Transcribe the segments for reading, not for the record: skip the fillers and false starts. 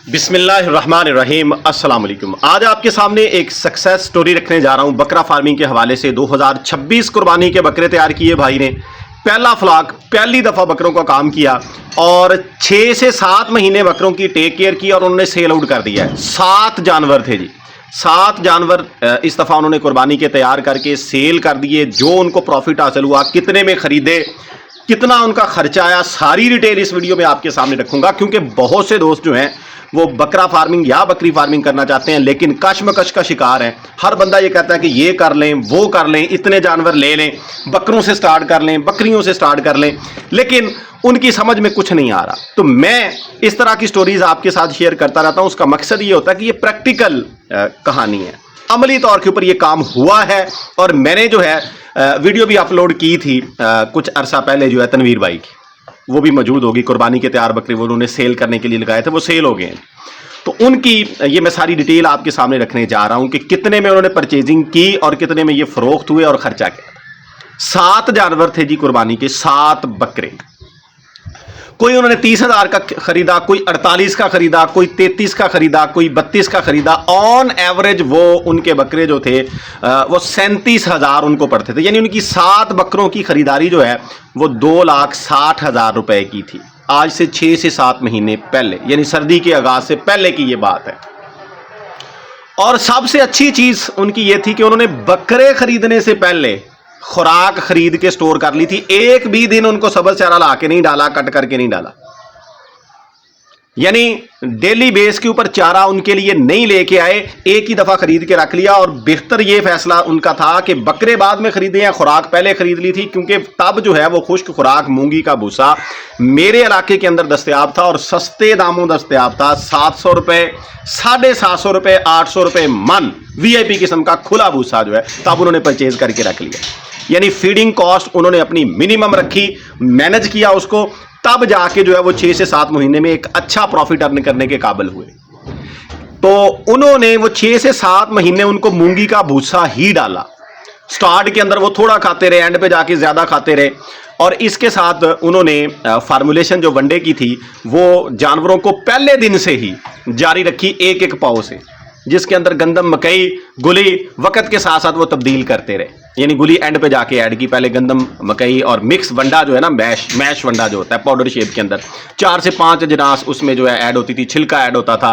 बिस्मिल्लाहिर्रहमानिर्रहीम अस्सलाम वालेकुम। आज आपके सामने एक सक्सेस स्टोरी रखने जा रहा हूं बकरा फार्मिंग के हवाले से। 2026 कुर्बानी के बकरे तैयार किए भाई ने, पहला फ्लॉक, पहली दफ़ा बकरों का काम किया और 6 से 7 महीने बकरों की टेक केयर की और उन्होंने सेल आउट कर दिया है। 7 जानवर थे जी, 7 जानवर इस दफ़ा उन्होंने कुर्बानी के तैयार करके सेल कर दिए। जो उनको प्रॉफिट हासिल हुआ, कितने में खरीदे, कितना उनका खर्चा आया, सारी डिटेल इस वीडियो में आपके सामने रखूंगा। क्योंकि बहुत से दोस्त जो हैं वो बकरा फार्मिंग या बकरी फार्मिंग करना चाहते हैं लेकिन कशमकश का शिकार है। हर बंदा ये कहता है कि ये कर लें, वो कर लें, इतने जानवर ले लें, बकरों से स्टार्ट कर लें, बकरियों से स्टार्ट कर लें, लेकिन उनकी समझ में कुछ नहीं आ रहा। तो मैं इस तरह की स्टोरीज आपके साथ शेयर करता रहता हूं। उसका मकसद ये होता है कि ये प्रैक्टिकल कहानी है, अमली तौर के ऊपर ये काम हुआ है। और मैंने जो है वीडियो भी अपलोड की थी कुछ अरसा पहले, जो है तनवीर भाई की, वो भी मौजूद होगी। कुर्बानी के तैयार बकरे वो उन्होंने सेल करने के लिए लगाए थे, वो सेल हो गए हैं। तो उनकी ये मैं सारी डिटेल आपके सामने रखने जा रहा हूं कि कितने में उन्होंने परचेजिंग की और कितने में ये फरोख्त हुए और खर्चा क्या। 7 जानवर थे जी कुर्बानी के, 7 बकरे। कोई उन्होंने 30,000 का खरीदा, कोई 48 का खरीदा, कोई 33 का खरीदा, कोई 32 का खरीदा। ऑन एवरेज वो उनके बकरे जो थे वो 37,000 उनको पड़ते थे। यानी उनकी 7 बकरों की खरीदारी जो है वो 2,60,000 रुपए की थी। आज से 6 से 7 महीने पहले, यानी सर्दी के आगाज से पहले की ये बात है। और सबसे अच्छी चीज उनकी ये थी कि उन्होंने बकरे खरीदने से पहले खुराक खरीद के स्टोर कर ली थी। एक भी दिन उनको सब्ज चारा ला के नहीं डाला, कट करके नहीं डाला। यानी डेली बेस के ऊपर चारा उनके लिए नहीं लेके आए, एक ही दफा खरीद के रख लिया। और बेहतर ये फैसला उनका था कि बकरे बाद में खरीदे या खुराक पहले खरीद ली थी, क्योंकि तब जो है वो खुश्क खुराक मूंगी का भूसा मेरे इलाके के अंदर दस्तयाब था और सस्ते दामों दस्तयाब था। 700 रुपए, 750 रुपए, 800 रुपए मन VIP किस्म का खुला भूसा जो है तब उन्होंने परचेज करके रख लिया। यानी फीडिंग कॉस्ट उन्होंने अपनी मिनिमम रखी, मैनेज किया उसको, तब जाके जो है वो 6 से 7 महीने में एक अच्छा प्रॉफिट अर्न करने के काबिल हुए। तो उन्होंने वो 6 से 7 महीने उनको मूंगी का भूसा ही डाला। स्टार्ट के अंदर वो थोड़ा खाते रहे, एंड पे जाके ज्यादा खाते रहे। और इसके साथ उन्होंने फार्मूलेशन जो वनडे की थी वो जानवरों को पहले दिन से ही जारी रखी, एक एक पाव से, जिसके अंदर गंदम, मकई, गुली वक्त के साथ साथ वो तब्दील करते रहे। यानी गुली एंड पे जाके ऐड की, पहले गंदम, मकई और मिक्स वंडा जो है ना, मैश वंडा जो होता है पाउडर शेप के अंदर, 4 से 5 अजनास उसमें जो है ऐड होती थी, छिलका ऐड होता था।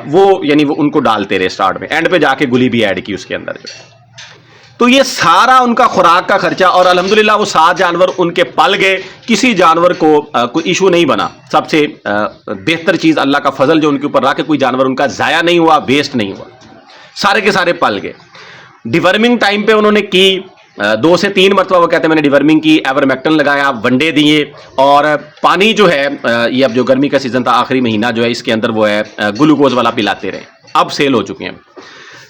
वो यानी वो उनको डालते रहे स्टार्ट में, एंड पे जाके गुली भी ऐड की उसके अंदर जो है। तो ये सारा उनका खुराक का खर्चा, और अल्हम्दुलिल्लाह वो 7 जानवर उनके पल गए, किसी जानवर को कोई इशू नहीं बना। सबसे बेहतर चीज अल्लाह का फजल जो उनके ऊपर रहा कि कोई जानवर उनका जाया नहीं हुआ, वेस्ट नहीं हुआ, सारे के सारे पल गए। डिवर्मिंग टाइम पे उन्होंने की 2 से 3 मरतबा, वो कहते हैं मैंने डिवर्मिंग की, एवरमेक्टन लगाया, वनडे दिए। और पानी जो है ये अब जो गर्मी का सीजन था, आखिरी महीना जो है, इसके अंदर वो है ग्लूकोज वाला पिलाते रहे। अब सेल हो चुके हैं।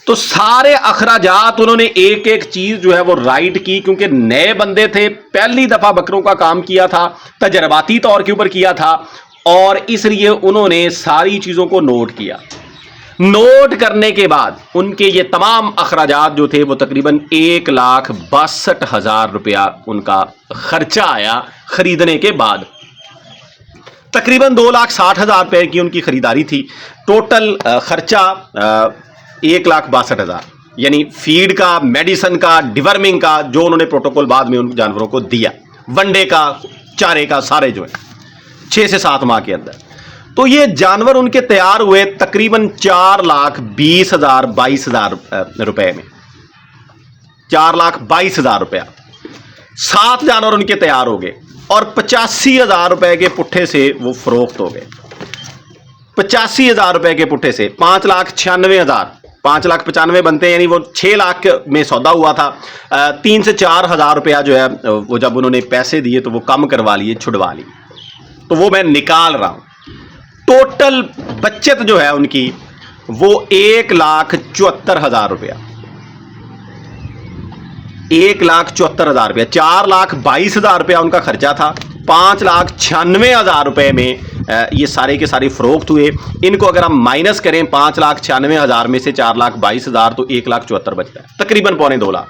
तो सारे अखराजात उन्होंने एक एक चीज जो है वो राइट की, क्योंकि नए बंदे थे, पहली दफा बकरों का काम किया था, तजर्बाती तौर के ऊपर किया था, और इसलिए उन्होंने सारी चीजों को नोट किया। नोट करने के बाद उनके ये तमाम अखराजात जो थे वो तकरीबन 1,62,000 रुपया उनका खर्चा आया खरीदने के बाद। तकरीबन 2,60,000 रुपए की उनकी खरीदारी थी। टोटल खर्चा 1,62,000, यानी फीड का, मेडिसिन का, डिवर्मिंग का, जो उन्होंने प्रोटोकॉल बाद में उन जानवरों को दिया, वनडे का, चारे का, सारे जो है 6 से 7 माह के अंदर। तो ये जानवर उनके तैयार हुए तकरीबन 4,20,000 22,000 रुपए में, 4,22,000 रुपया। 7 जानवर उनके तैयार हो गए और 85,000 रुपए के पुट्ठे से वो फरोख्त हो गए। 85,000 रुपए के पुट्ठे से 5,96,000, 5,95,000 बनते हैं, यानी वो 6 लाख में सौदा हुआ था। 3 से 4 हज़ार रुपया जो है वो जब उन्होंने पैसे दिए तो वो कम करवा लिए, छुड़वा ली। तो वो मैं निकाल रहा हूं। टोटल बचत जो है उनकी वो 1,74,000 रुपया, 1,74,000 रुपया। 4,22,000 रुपया उनका खर्चा था। 5,96,000 रुपए में ये सारे के सारे फरोख्त हुए। इनको अगर हम माइनस करें 5,96,000 में से 4,22,000 तो 1,74,000 बचता है, तकरीबन 2.25 लाख।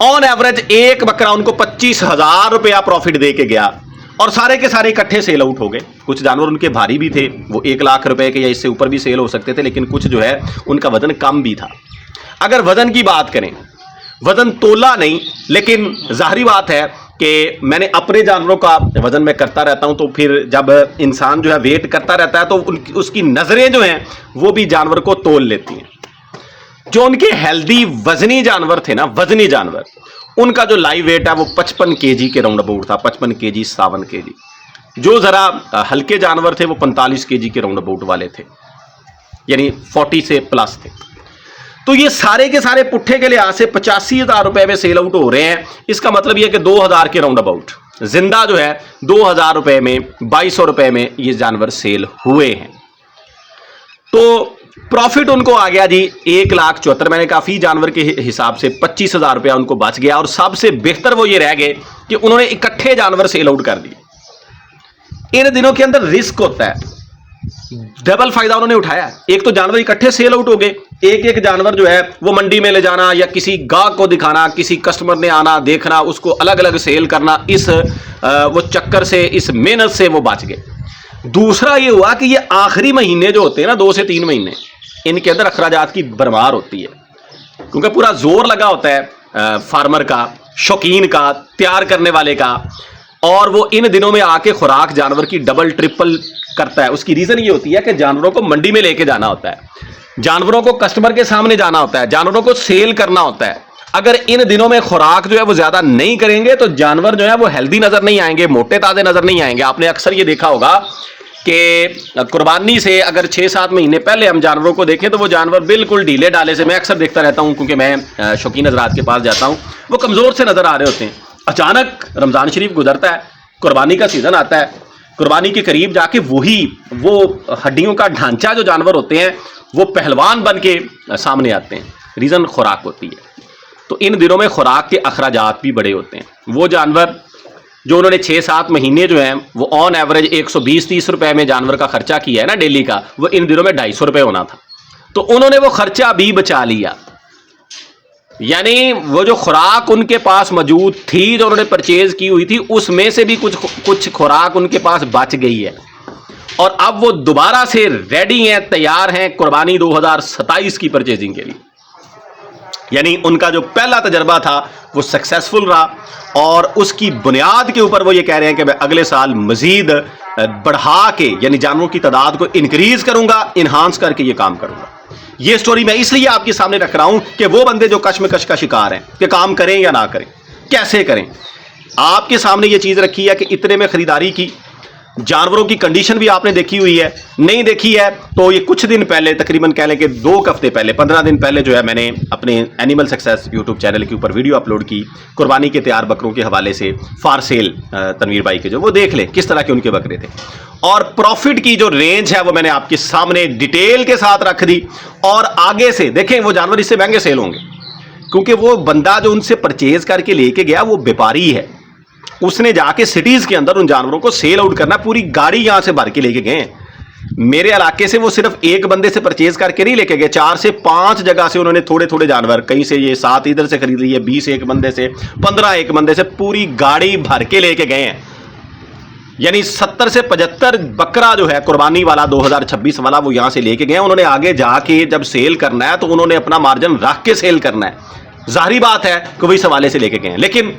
ऑन एवरेज एक बकरा उनको 25,000 रुपया प्रॉफिट दे के गया। और सारे के सारे इकट्ठे सेल आउट हो गए। कुछ जानवर उनके भारी भी थे, वो 1 लाख रुपए के या इससे ऊपर भी सेल हो सकते थे, लेकिन कुछ जो है उनका वजन कम भी था। अगर वजन की बात करें, वजन तोला नहीं, लेकिन जाहिर बात है कि मैंने अपने जानवरों का वजन में करता रहता हूं, तो फिर जब इंसान जो है वेट करता रहता है तो उसकी नजरें जो हैं वो भी जानवर को तोल लेती हैं। जो उनके हेल्दी वजनी जानवर थे ना, वजनी जानवर, उनका जो लाइव वेट है वो 55 केजी के राउंड अबाउट था, 55 केजी 57 केजी। जो जरा हल्के जानवर थे वो 45 केजी के राउंड अबाउट वाले थे, यानी 40 से प्लस थे। तो ये सारे के सारे पुट्ठे के लिहाज से 85,000 रुपए में सेल आउट हो रहे हैं। इसका मतलब ये कि 2,000 के राउंड अबाउट जिंदा जो है 2,000 रुपए में, 2,200 रुपए में ये जानवर सेल हुए हैं। तो प्रॉफिट उनको आ गया जी 1,74,000। मैंने कहा फी जानवर के हिसाब से 25,000 रुपया उनको बच गया। और सबसे बेहतर वो ये रह गए कि उन्होंने इकट्ठे जानवर सेल आउट कर दिए। इन दिनों के अंदर रिस्क होता है, डबल फायदा उन्होंने उठाया। एक तो जानवर इकट्ठे सेल आउट हो गए, एक एक जानवर जो है वो मंडी में ले जाना या किसी गाहक को दिखाना, किसी कस्टमर ने आना देखना, उसको अलग अलग सेल करना, इस वो चक्कर से, इस मेहनत से वो बच गए। दूसरा ये हुआ कि ये आखिरी महीने जो होते हैं ना, 2 से 3 महीने, इनके अंदर अखराजात की भरमार होती है, क्योंकि पूरा जोर लगा होता है फार्मर का, शौकीन का, तैयार करने वाले का। और वो इन दिनों में आके खुराक जानवर की डबल ट्रिपल करता है। उसकी रीजन ये होती है कि जानवरों को मंडी में लेके जाना होता है, जानवरों को कस्टमर के सामने जाना होता है, जानवरों को सेल करना होता है। अगर इन दिनों में खुराक जो है वो ज्यादा नहीं करेंगे तो जानवर जो है वो हेल्दी नजर नहीं आएंगे, मोटे ताजे नजर नहीं आएंगे। आपने अक्सर ये देखा होगा कि कुर्बानी से अगर 6-7 महीने पहले हम जानवरों को देखें तो वो जानवर बिल्कुल ढीले ढाले से, मैं अक्सर देखता रहता हूं क्योंकि मैं शौकीन हज़रात के पास जाता हूं, वो कमज़ोर से नज़र आ रहे होते हैं। अचानक रमज़ान शरीफ गुजरता है, कुर्बानी का सीज़न आता है, कुर्बानी के करीब जाके वो हड्डियों का ढांचा जो जानवर होते हैं वो पहलवान बन के सामने आते हैं। रीज़न खुराक होती है। तो इन दिनों में खुराक के अखराजात भी बड़े होते हैं। वो जानवर जो उन्होंने 6-7 महीने जो हैं वो ऑन एवरेज 120-30 रुपए में जानवर का खर्चा किया है ना डेली का, वो इन दिनों में 250 रुपए होना था। तो उन्होंने वो खर्चा भी बचा लिया, यानी वो जो खुराक उनके पास मौजूद थी, जो उन्होंने परचेज की हुई थी, उसमें से भी कुछ खुराक उनके पास बच गई है। और अब वो दोबारा से रेडी हैं, तैयार हैं कुर्बानी 2027 की परचेजिंग के लिए। यानी उनका जो पहला तजर्बा था वो सक्सेसफुल रहा और उसकी बुनियाद के ऊपर वो ये कह रहे हैं कि मैं अगले साल मजीद बढ़ा के, यानी जानवरों की तादाद को इंक्रीज करूंगा, इन्हांस करके ये काम करूंगा। ये स्टोरी मैं इसलिए आपके सामने रख रहा हूं कि वो बंदे जो कश्मकश का शिकार हैं कि काम करें या ना करें, कैसे करें, आपके सामने ये चीज रखी है कि इतने में खरीदारी की। जानवरों की कंडीशन भी आपने देखी हुई है, नहीं देखी है तो ये कुछ दिन पहले, तकरीबन कह लें कि 2 हफ्ते पहले, 15 दिन पहले जो है मैंने अपने एनिमल सक्सेस यूट्यूब चैनल के ऊपर वीडियो अपलोड की कुर्बानी के तैयार बकरों के हवाले से, फार सेल तनवीर भाई के, जो वो देख लें किस तरह के उनके बकरे थे। और प्रॉफिट की जो रेंज है वो मैंने आपके सामने डिटेल के साथ रख दी। और आगे से देखें वो जानवर इससे महंगे सेल होंगे, क्योंकि वो बंदा जो उनसे परचेज करके लेके गया वो व्यापारी है, उसने जाके सिटीज के अंदर उन जानवरों को सेल आउट करना, पूरी गाड़ी यहां से भर के लेके गए। मेरे इलाके से वो सिर्फ एक बंदे से परचेज करके नहीं लेके गए, 4 से 5 जगह से उन्होंने थोड़े थोड़े जानवर, कहीं से ये 7 इधर से खरीद लिए, 20 एक बंदे से, 15 एक बंदे से, पूरी गाड़ी भर के लेके गए हैं। यानी 70 से 75 बकरा जो है कुर्बानी वाला 2026 वाला वो यहां से लेके गए। उन्होंने आगे जाके जब सेल करना है तो उन्होंने अपना मार्जिन रख के सेल करना है। जाहिर बात है कि वही सवाले से लेके गए, लेकिन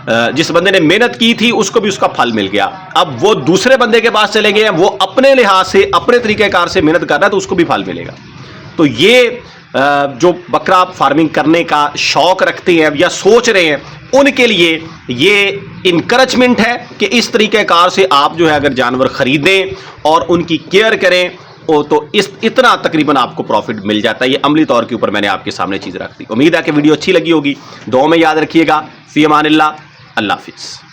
जिस बंदे ने मेहनत की थी उसको भी उसका फल मिल गया। अब वो दूसरे बंदे के पास चले गए हैं, वो अपने लिहाज से, अपने तरीकेकार से मेहनत कर रहा है तो उसको भी फल मिलेगा। तो ये जो बकरा फार्मिंग करने का शौक रखते हैं या सोच रहे हैं, उनके लिए ये इनकरेजमेंट है कि इस तरीकेकार से आप जो है अगर जानवर खरीदें और उनकी केयर करें तो इतना तकरीबन आपको प्रॉफिट मिल जाता है। ये अमली तौर के ऊपर मैंने आपके सामने चीज़ रख दी। उम्मीद है कि वीडियो अच्छी लगी होगी। दुआ में याद रखिएगा। फी अमानिल्लाह, अल्लाह हाफिज़।